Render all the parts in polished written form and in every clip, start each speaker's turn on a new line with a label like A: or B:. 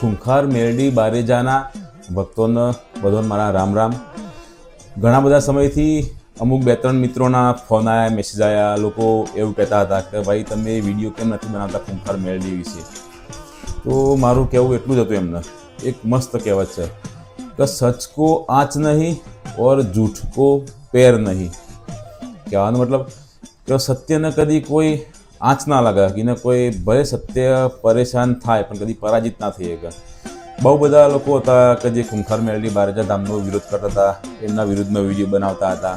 A: ખૂંખાર મેરડી બારેજાના ભક્તોને બધાને મારા રામ રામ. ઘણા બધા સમયથી અમુક 2-3 મિત્રોના ફોન આવ્યા, મેસેજ આવ્યા. લોકો એવું કહેતા હતા કે ભાઈ તમે વિડીયો કેમ નથી બનાવતા ખૂંખાર મેરડી વિશે. તો મારું કહેવું એટલું જ હતું એમને. એક મસ્ત કહેવત છે કે સચ કો આંચ નહીં ઓર झूठ को पैर નહીં. કહેવાનો મતલબ કે સત્યને કદી કોઈ આંચ ના લાગે કે એને કોઈ ભલે સત્ય પરેશાન થાય પણ કદી પરાજિત ના થઈ શકે. બહુ બધા લોકો હતા કે જે ખૂંખાર મેરડી બારેજા ધામનો વિરોધ કરતા હતા, એમના વિરુદ્ધમાં વિડીયો બનાવતા હતા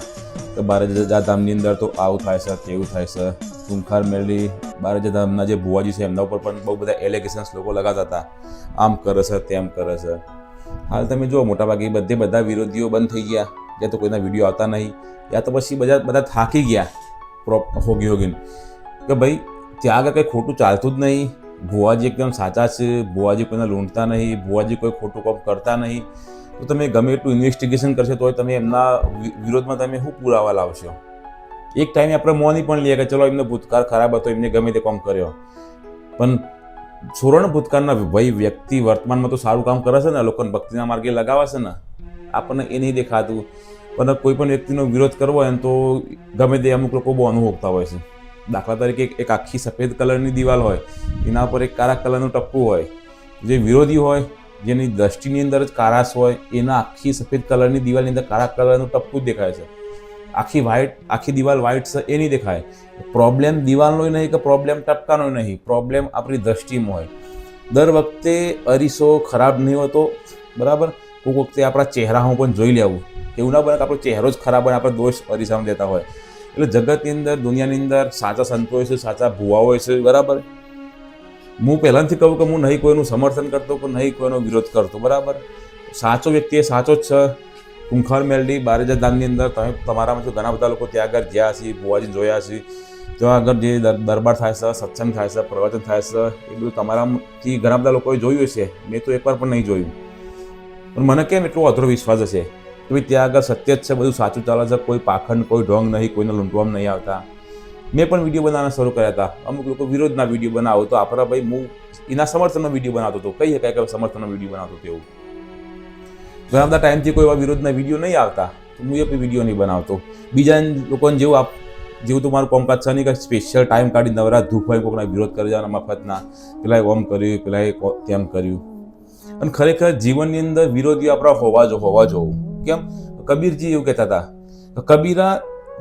A: કે બારેજા ધામની અંદર તો આવું થાય છે, તેવું થાય છે. ખૂંખાર મેરડી બારેજા ધામના જે ભુવાજી છે એમના ઉપર પણ બહુ બધા એલિગેશન્સ લોકો લગાવતા હતા, આમ કરે છે, તેમ કરે છે. હાલ તમે જુઓ મોટાભાગે બધા વિરોધીઓ બંધ થઈ ગયા, યા તો કોઈના વિડીયો આવતા નહીં, યા તો પછી બધા થાકી ગયા હોગીને કે ભાઈ ત્યાં આગળ કંઈ ખોટું ચાલતું જ નહીં. ભુવાજી એકદમ સાચા છે, ભુવાજી કોઈને લૂંટતા નહીં, ભુવાજી કોઈ ખોટું કામ કરતા નહીં. તો તમે ગમે એટલું ઇન્વેસ્ટિગેશન કરશો તો તમે એમના વિરોધમાં તમે શું પુરાવા લાવશો? એક ટાઈમે આપણે મોની પણ લઈએ કે ચલો એમનો ભૂતકાળ ખરાબ હતો, એમને ગમે તે કામ કર્યો, પણ છોરોને ભૂતકાળના ભાઈ વ્યક્તિ વર્તમાનમાં તો સારું કામ કરે છે ને, લોકોને ભક્તિના માર્ગે લગાવે છે ને. આપણને એ નહીં દેખાતું, પણ કોઈ પણ વ્યક્તિનો વિરોધ કરવો હોય તો ગમે તે અમુક લોકો બહુ અનુભવતા હોય છે. દાખલા તરીકે એક આખી સફેદ કલરની દિવાલ હોય, એના ઉપર એક કાળા કલરનું ટપકું હોય. જે વિરોધી હોય, જેની દ્રષ્ટિની અંદર જ કાળાશ હોય, એના આખી સફેદ કલરની દિવાલની અંદર કાળા કલરનું ટપકું જ દેખાય છે. આખી દિવાલ વ્હાઇટ છે એ નહીં દેખાય. પ્રોબ્લેમ દિવાલનો નહીં કે પ્રોબ્લેમ ટપકાનો નહીં, પ્રોબ્લેમ આપણી દ્રષ્ટિમાં હોય. દર વખતે અરીસો ખરાબ નહીં હોતો, બરાબર? કોઈક વખતે આપણા ચહેરામાં પણ જોઈ લેવું. એવું ના બને કે આપણો ચહેરો જ ખરાબ હોય, આપણે દોષ અરીસામાં દેતા હોય. એટલે જગતની અંદર, દુનિયાની અંદર સાચા સંતો હોય છે, સાચા ભુવાઓ હોય છે, બરાબર? હું પહેલાંથી કહું કે હું નહીં કોઈનું સમર્થન કરતો કે નહીં કોઈનો વિરોધ કરતો, બરાબર? સાચો વ્યક્તિ એ સાચો જ છે. ખૂંખાર મેરડી બારેજા ધામની અંદર તમે તમારામાંથી ઘણા બધા લોકો ત્યાં આગળ ગયા છે, ભુવાજી જોયા છે, ત્યાં આગળ જે દરબાર થાય છે, સત્સંગ થાય છે, પ્રવચન થાય છે, એ બધું તમારામાંથી ઘણા બધા લોકોએ જોયું છે. મેં તો એકવાર પણ નહીં જોયું, પણ મને કેમ એટલો અધરો વિશ્વાસ હશે કે ભાઈ ત્યાં આગળ સત્ય જ છે, બધું સાચું ચાલે છે, કોઈ પાખંડ, કોઈ ઢોંગ નહીં, કોઈને લૂંટવામાં નહીં આવતા. મેં પણ વિડીયો બનાવવાના શરૂ કર્યા હતા. અમુક લોકો વિરોધના વિડીયો બનાવો તો આપણે ભાઈ હું એના સમર્થનનો વિડીયો બનાવતો હતો, કહી શકાય કે સમર્થનનો વિડીયો બનાવતો હતો. એવું ઘણા બધા ટાઈમથી કોઈ એવા વિરોધના વિડીયો નહીં આવતા તો હું એક વિડીયો નહીં બનાવતો. બીજા લોકોને જેવું તો મારું કોમકાજ છે નહીં કે સ્પેશિયલ ટાઈમ કાઢી નવરાત ધૂપ હોય કોઈના વિરોધ કરી જવાના મફતના, પેલાએ ઓમ કર્યું, પેલાએ તેમ કર્યું. અને ખરેખર જીવનની અંદર વિરોધીઓ આપણા હોવા જોવું. કેમ? કબીરજી એવું કહેતા હતા, કબીરા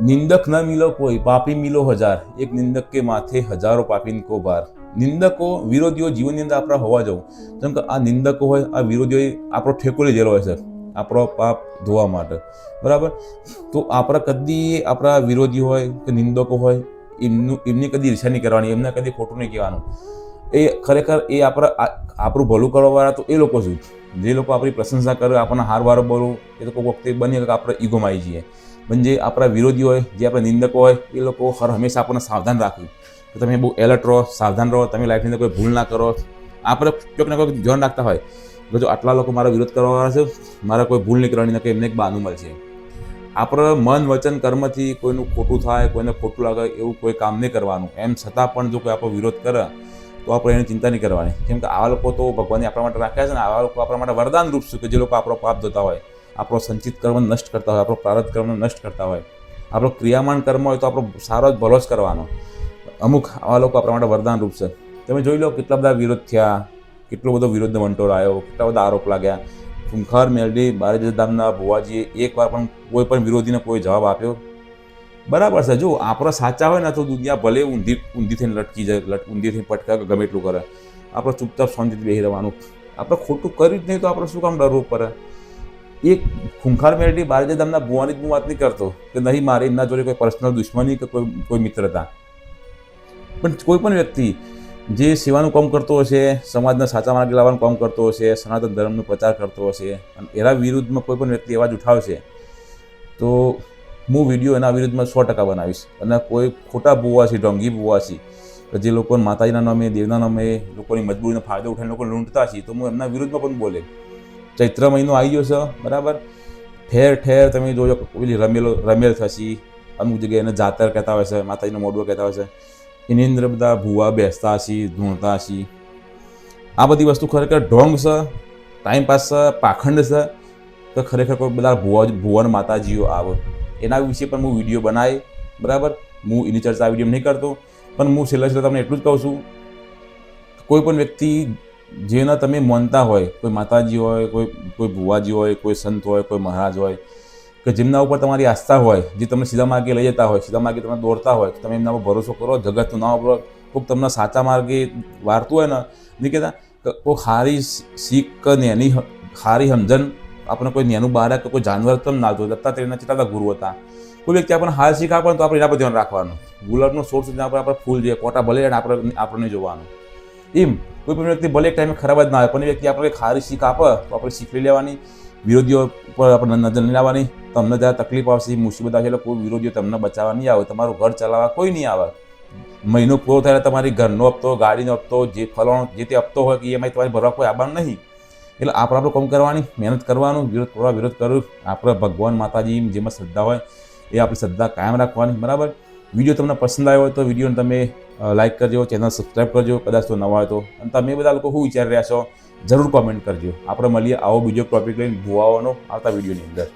A: નિંદક ન મિલો કોઈ, પાપી મિલો હજાર, એક નિંદક કે માથે હજારો પાપીન કો ભાર. નિંદકો, વિરોધીઓ જીવનની અંદર આપણા હોવા જવું. જેમ કે આ નિંદકો હોય, આ વિરોધીઓ આપણો ઠેકો લીધેલો હોય છે આપણો પાપ ધોવા માટે, બરાબર? તો આપણે કદી આપણા વિરોધી હોય કે નિંદકો હોય એમની કદી ઈર્ષા નહીં કરવાની, એમને કદી ખોટું નહીં કહેવાનું. એ ખરેખર એ આપણું ભલું કરવાવાળા તો એ લોકો જ. જે લોકો આપણી પ્રશંસા કરે, આપણને હારવારો બોલું, એ તો કોઈ વખતે બની કે આપણે ઈગોમાં આવી જઈએ. પણ જે આપણા વિરોધી હોય, જે આપણા નિંદકો હોય, એ લોકો હંમેશા આપણને સાવધાન રાખ્યું કે તમે બહુ એલર્ટ રહો, સાવધાન રહો, તમે લાઈફની અંદર કોઈ ભૂલ ના કરો. આપણે કોઈક ને કોઈક ધ્યાન રાખતા હોય કે જો આટલા લોકો મારો વિરોધ કરવાવાળા છે, મારે કોઈ ભૂલ નહીં કરવાની, કે એમને એક બહાનું મળશે. આપણે મન, વચન, કર્મથી કોઈનું ખોટું થાય, કોઈને ખોટું લાગે એવું કોઈ કામ નહીં કરવાનું. એમ છતાં પણ જો કોઈ આપણો વિરોધ કરે તો આપણે એની ચિંતા નહીં કરવાની. કેમ કે આવા લોકો તો ભગવાને આપણા માટે રાખ્યા છે ને. આવા લોકો આપણા માટે વરદાન રૂપ છે કે જે લોકો આપણો પાપ ધોતા હોય, આપણો સંચિત કર્મ નષ્ટ કરતા હોય, આપણો પ્રારબ્ધ કર્મ નષ્ટ કરતા હોય, આપણો ક્રિયામાન કર્મ હોય તો આપણો સારો જ ભલો જ કરવાનો. અમુક આવા લોકો આપણા માટે વરદાન રૂપ છે. તમે જોઈ લો કેટલા બધા વિરોધ થયા, કેટલો બધો વિરોધનો વંટોળ આવ્યો, કેટલા બધા આરોપ લાગ્યા. ખૂંખાર મેરડી બારેજા ધામના ભુવાજીએ એકવાર પણ કોઈ પણ વિરોધીને કોઈ જવાબ આપ્યો? બરાબર છે. જો આપણે સાચા હોય ને તો દુનિયા ભલે ઊંધી થઈને લટકી જાય, ઊંધી થઈને પટકા કે ગમે એટલું કરે, આપણે ચૂપચાપ શાંતિથી બેસી રહેવાનું. આપણે ખોટું કર્યું જ નહીં તો આપણે શું કામ ડરવું પડે? એક ખૂંખાર મેરડી બારેજા ધામના ભુવાની જ હું વાત નહીં કરતો કે નહીં મારે એમના જોડે કોઈ પર્સનલ દુશ્મની કે કોઈ મિત્રતા, પણ કોઈ પણ વ્યક્તિ જે સેવાનું કામ કરતો હશે, સમાજના સાચા માર્ગે લાવવાનું કામ કરતો હશે, સનાતન ધર્મનો પ્રચાર કરતો હશે, અને એના વિરુદ્ધમાં કોઈ પણ વ્યક્તિ અવાજ ઉઠાવશે તો હું વિડીયો એના વિરુદ્ધમાં 100% બનાવીશ. અને કોઈ ખોટા ભુવા છે, ઢોંગી ભુવા છે, જે લોકોને માતાજીના નામે, દેવના નામે લોકોની મજબૂરીનો ફાયદો ઉઠાવીને લોકો લૂંટતા છે, તો હું એમના વિરુદ્ધમાં પણ બોલે. ચૈત્ર મહિનો આવી ગયો છે, બરાબર? ઠેર ઠેર તમે જોજો પેલી રમેલ થશે, અમુક જગ્યાએ એને જાતર કહેતા હોય છે, માતાજીનો મોઢું કહેતા હોય છે, એની અંદર બધા ભુવા બેસતા હશે, ધૂણતા હશે. આ બધી વસ્તુ ખરેખર ઢોંગ છે, ટાઈમપાસ છે, પાખંડ છે, તો ખરેખર કોઈ બધા ભુવન માતાજીઓ આવે એના વિશે પણ હું વિડીયો બનાવી, બરાબર. હું એની ચર્ચા વિડીયો નહીં કરતો, પણ હું છેલ્લે તમને એટલું જ કહું છું, કોઈ પણ વ્યક્તિ જેને તમે માનતા હોય, કોઈ માતાજી હોય, કોઈ ભુવાજી હોય, કોઈ સંત હોય, કોઈ મહારાજ હોય, કે જેમના ઉપર તમારી આસ્થા હોય, જે તમને સીધા માર્ગે લઈ જતા હોય, સીધા માર્ગે તમે દોડતા હોય, તમે એમના પર ભરોસો કરો. જગતનું નામ ઉપર કોઈક તમને સાચા માર્ગે વારતું હોય ને, નહીં કહેતા કોઈ સારી શીખ કે નેની સારી સમજણ આપણે કોઈ નેનું બાળક કે કોઈ જાનવર તમે ના જોયું. દત્તાત્રેયના કેટલા ગુરુ હતા. કોઈ વ્યક્તિ આપણને હાર શીખ આપે તો આપણે એના પર ધ્યાન રાખવાનું. ગુલાબનો સોળ સુધી આપણે ફૂલ જોઈએ, કોટા ભલે આપણે જોવાનું. એમ કોઈ પણ વ્યક્તિ ભલે એક ટાઈમે ખરાબ જ ના આવે, પણ એ વ્યક્તિ આપણે સારી શીખ આપે તો આપણે શીખ લઈ લેવાની. વિરોધીઓ ઉપર આપણે નજર નહીં લાવવાની. તમને જ્યારે તકલીફ આવશે, મુસીબત આવશે, એટલે કોઈ વિરોધીઓ તમને બચાવવા નહીં આવે, તમારું ઘર ચલાવવા કોઈ નહીં આવે. મહિનો પૂરો થાય તમારી ઘરનો હપ્તો, ગાડીનો હપ્તો, જે ફલાણો જે તે હપ્તો હોય કે EMI તમારી ભરવા કોઈ આવવાનું નહીં. એટલે આપણે કામ કરવાની, મહેનત કરવાનું, વિરોધ કરવું. આપણે ભગવાન માતાજી જેમાં શ્રદ્ધા હોય એ આપણી શ્રદ્ધા કાયમ રાખવાની, બરાબર. વિડીયો તમને પસંદ આવ્યો હોય તો વિડીયોને તમે લાઇક કરજો, ચેનલ સબસ્ક્રાઈબ કરજો, કદાચ તો નવા હોય તો. અને તમે બધા લોકો શું વિચારી રહ્યા છો જરૂર કોમેન્ટ કરજો. આપણે મળીએ આવો બીજો ટોપિક લઈને ભુવાઓનો આવતા વિડીયોની અંદર.